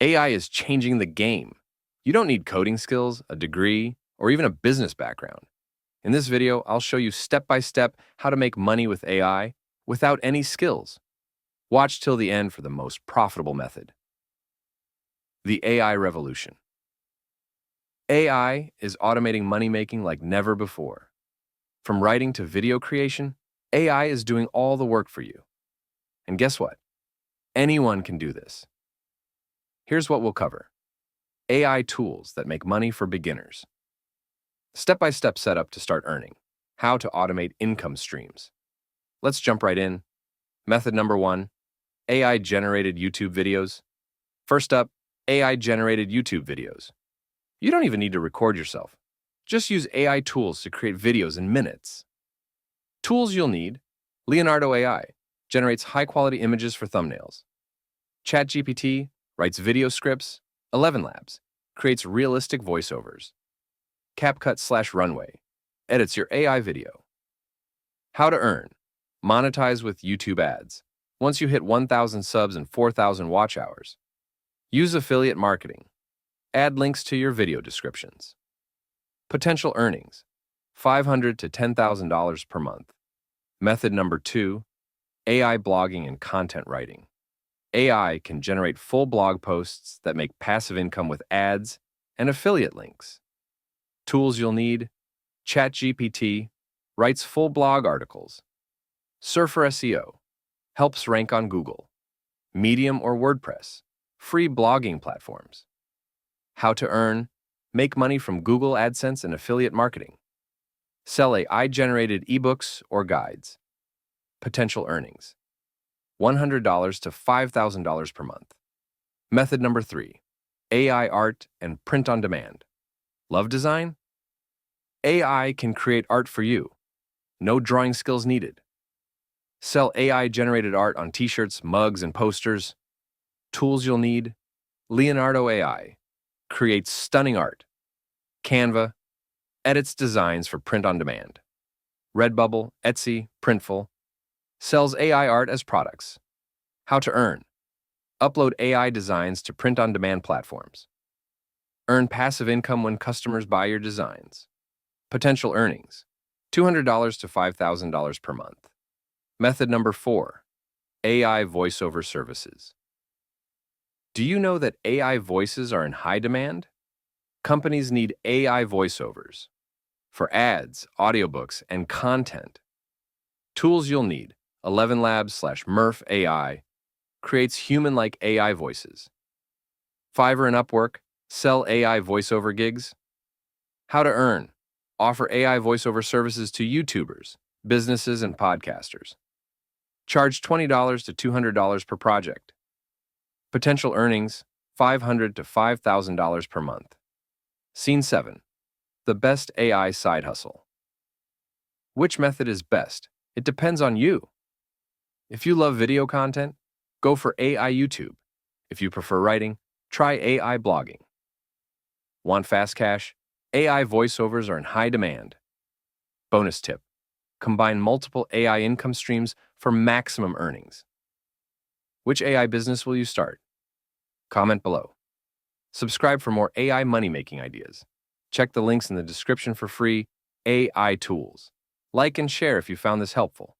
AI is changing the game. You don't need coding skills, a degree, or even a business background. In this video, I'll show you step by step how to make money with AI without any skills. Watch till the end for the most profitable method. The AI revolution. AI is automating money making like never before. From writing to video creation, AI is doing all the work for you. And guess what? Anyone can do this. Here's what we'll cover. AI tools that make money for beginners. Step-by-step setup to start earning. How to automate income streams. Let's jump right in. Method number 1, AI-generated YouTube videos. First up, AI-generated YouTube videos. You don't even need to record yourself. Just use AI tools to create videos in minutes. Tools you'll need: Leonardo AI generates high-quality images for thumbnails. ChatGPT writes video scripts. ElevenLabs creates realistic voiceovers. CapCut/Runway edits your AI video. How to earn. Monetize with YouTube ads. Once you hit 1,000 subs and 4,000 watch hours. Use affiliate marketing. Add links to your video descriptions. Potential earnings: $500 to $10,000 per month. Method number 2, AI blogging and content writing. AI can generate full blog posts that make passive income with ads and affiliate links. Tools you'll need: ChatGPT writes full blog articles. Surfer SEO helps rank on Google. Medium or WordPress, free blogging platforms. How to earn. Make money from Google AdSense and affiliate marketing. Sell AI-generated ebooks or guides. Potential earnings: $100 to $5,000 per month. Method number 3, AI art and print on demand. Love design? AI can create art for you. No drawing skills needed. Sell AI-generated art on t-shirts, mugs, and posters. Tools you'll need: Leonardo AI creates stunning art. Canva edits designs for print on demand. Redbubble, Etsy, Printful sells AI art as products. How to earn. Upload AI designs to print on demand platforms. Earn passive income when customers buy your designs. Potential earnings: $200 to $5,000 per month. Method number 4, AI voiceover services. Do you know that AI voices are in high demand? Companies need AI voiceovers for ads, audiobooks, and content. Tools you'll need: ElevenLabs/Murph AI creates human-like AI voices. Fiverr and Upwork sell AI voiceover gigs. How to earn. Offer AI voiceover services to YouTubers, businesses, and podcasters. Charge $20 to $200 per project. Potential earnings: $500 to $5,000 per month. Scene 7. The best AI side hustle. Which method is best? It depends on you. If you love video content, go for AI YouTube. If you prefer writing, try AI blogging. Want fast cash? AI voiceovers are in high demand. Bonus tip: combine multiple AI income streams for maximum earnings. Which AI business will you start? Comment below. Subscribe for more AI money-making ideas. Check the links in the description for free AI tools. Like and share if you found this helpful.